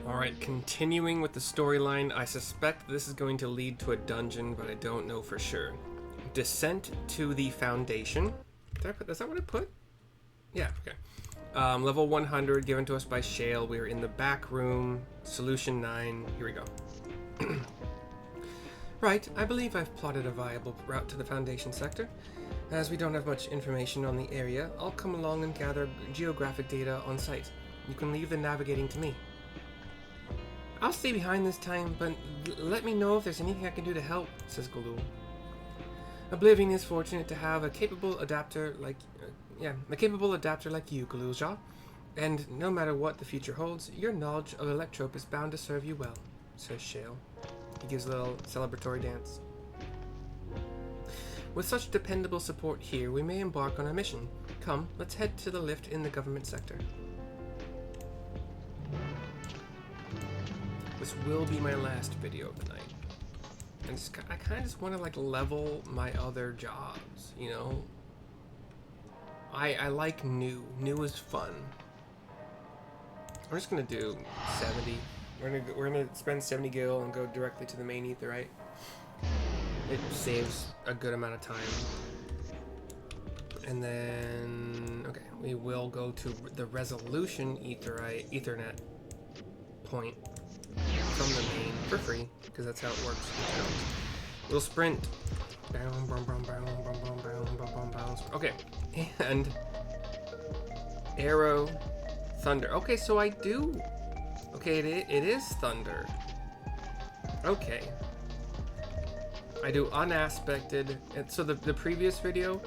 Alright, continuing with the storyline, I suspect this is going to lead to a dungeon, but I don't know for sure. Descent to the Foundation. Is that what I put? Yeah, okay. Level 100, given to us by Shale. We're in the back room. Solution 9. Here we go. Right, I believe I've plotted a viable route to the Foundation sector. As we don't have much information on the area, I'll come along and gather geographic data on site. You can leave the navigating to me. I'll stay behind this time, but let me know if there's anything I can do to help, says Galul. Oblivion is fortunate to have a capable adapter like you, Galulja, and no matter what the future holds, your knowledge of Electrope is bound to serve you well, says Shale. He gives a little celebratory dance. With such dependable support here, we may embark on our mission. Come, let's head to the lift in the government sector. This will be my last video of the night. And I kind of just want to like level my other jobs, you know? I like new. New is fun. I'm just gonna do 70. We're gonna spend 70 gil and go directly to the main etherite. It saves a good amount of time. And then okay, we will go to the resolution ethernet point from the main for free, because that's how it works. We'll sprint. Okay, and arrow, thunder. Okay, so I do. Okay, it is thunder. Okay. I do unaspected. And so the previous video,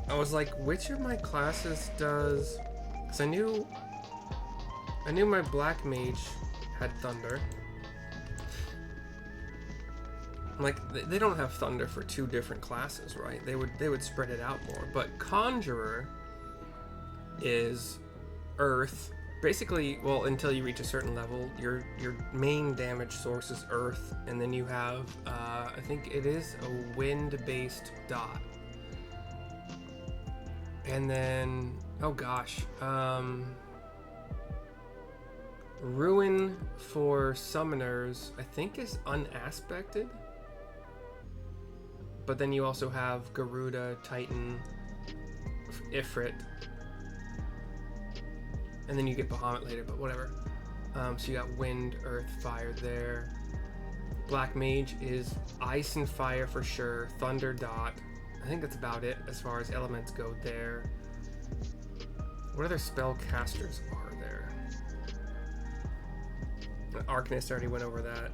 I was like, which of my classes does? Because I knew my black mage had thunder. Like they don't have thunder for two different classes, right? They would spread it out more. But conjurer is earth. Basically, well, until you reach a certain level, your main damage source is earth, and then you have I think it is a wind-based dot. And then oh gosh, ruin for summoners I think is unaspected. But then you also have Garuda, Titan, Ifrit. And then you get Bahamut later, but whatever. So you got Wind, Earth, Fire there. Black Mage is Ice and Fire for sure. Thunder Dot. I think that's about it as far as elements go there. What other spellcasters are there? Arcanist already went over that.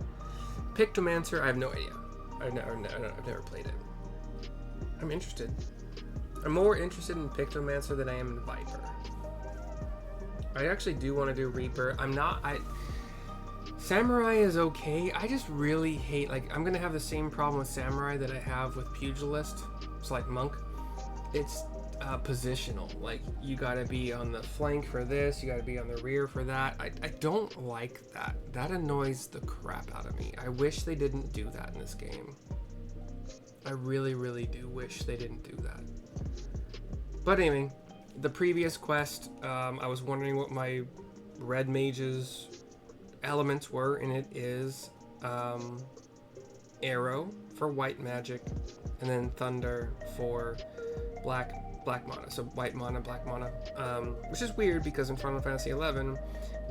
Pictomancer, I have no idea. I've never played it. I'm interested. I'm more interested in Pictomancer than I am in Viper. I actually do want to do Reaper. Samurai is okay. I just really hate, like, I'm gonna have the same problem with Samurai that I have with Pugilist. It's like Monk. It's positional. Like, you gotta be on the flank for this, you gotta be on the rear for that. I don't like that. That annoys the crap out of me. I wish they didn't do that in this game. I really, really do wish they didn't do that. But anyway, the previous quest, I was wondering what my red mage's elements were, and it is arrow for white magic, and then thunder for black mana. So white mana, black mana, which is weird because in Final Fantasy XI,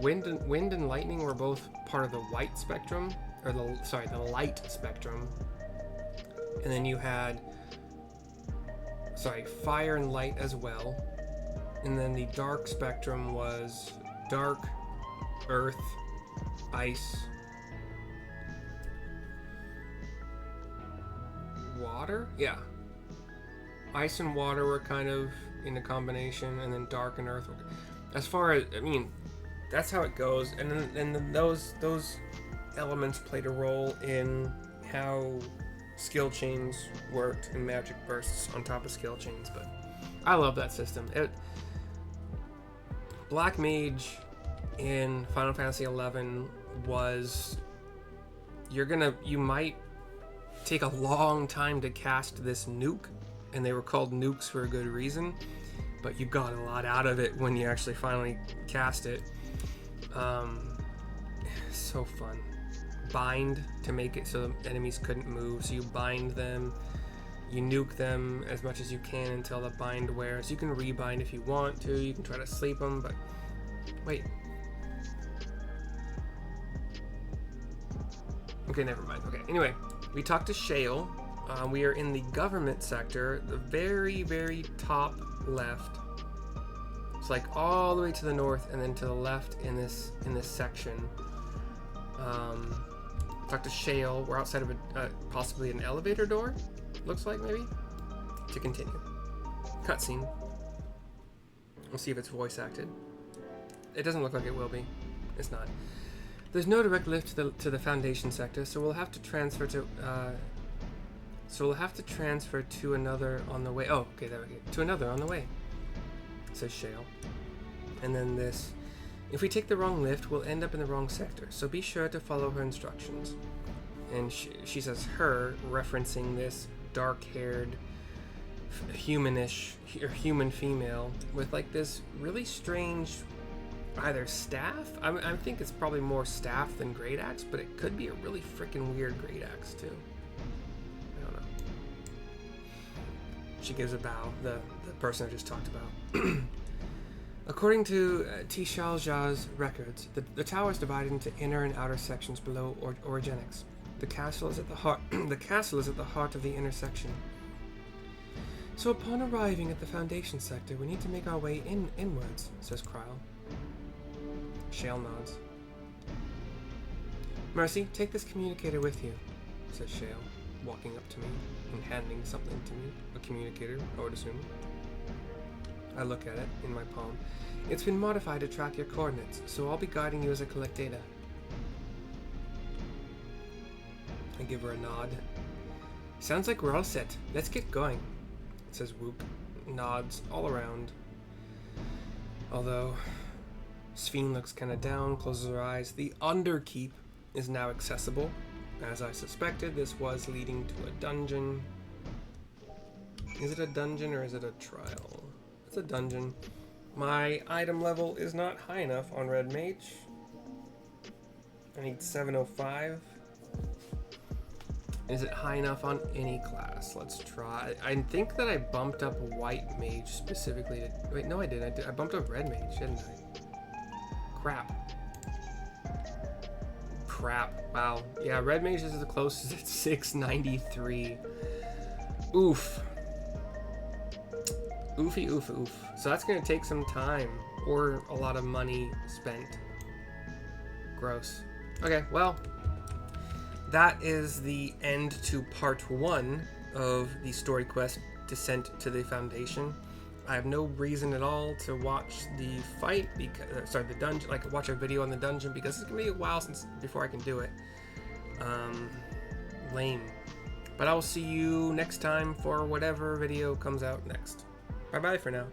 wind and lightning were both part of the white spectrum, or the light spectrum, and then you had fire and light as well. And then the dark spectrum was dark, earth, ice, water? Yeah. Ice and water were kind of in a combination, and then dark and earth were... As far as, I mean, that's how it goes. And then those elements played a role in how skill chains worked and magic bursts on top of skill chains, but I love that system. Black Mage in Final Fantasy XI was, you might take a long time to cast this nuke, and they were called nukes for a good reason, but you got a lot out of it when you actually finally cast it. so fun. Bind to make it so the enemies couldn't move. So you bind them, you nuke them as much as you can until the bind wears. You can rebind if you want to. You can try to sleep them, but wait. Okay, never mind. Okay, anyway, we talked to Shale. We are in the government sector, the very, very top left. It's like all the way to the north and then to the left in this section. Talk to Shale. We're outside of possibly an elevator door. Looks like maybe. To continue. Cutscene. We'll see if it's voice acted. It doesn't look like it will be. It's not. There's no direct lift to the Foundation sector, so we'll have to transfer to another on the way. Oh, okay, there we go. To another on the way. Says Shale. And then this. If we take the wrong lift, we'll end up in the wrong sector, so be sure to follow her instructions. And she says her, referencing this dark-haired, humanish, or human female with like this really strange, either staff. I think it's probably more staff than great axe, but it could be a really freaking weird great axe too. I don't know. She gives a bow. The person I just talked about. According to Tishalja's records, the tower is divided into inner and outer sections below Origenics. The castle is at the heart. The castle is at the heart of the inner section. So upon arriving at the Foundation sector, we need to make our way inwards, says Kryle. Shale nods. Mercy, take this communicator with you, says Shale, walking up to me and handing something to me. A communicator, I would assume. I look at it in my palm. It's been modified to track your coordinates, so I'll be guiding you as I collect data. I give her a nod. Sounds like we're all set. Let's get going, says Whoop. Nods all around. Although, Sphene looks kind of down, closes her eyes. The Underkeep is now accessible. As I suspected, this was leading to a dungeon. Is it a dungeon or is it a trial? It's a dungeon. My item level is not high enough on Red Mage. I need 705. Is it high enough on any class? Let's try. I think that I bumped up White Mage specifically to... Wait, no I didn't. I bumped up Red Mage, didn't I? Crap. Wow. Yeah, Red Mage is the closest at 693. Oof. Oofy oof oof. So that's gonna take some time or a lot of money spent. Gross. Okay, well, that is the end to part 1 of the story quest Descent to the Foundation. I have no reason at all to watch the fight because, the dungeon, like watch a video on the dungeon because it's gonna be a while before I can do it. Lame. But I will see you next time for whatever video comes out next. Bye bye for now.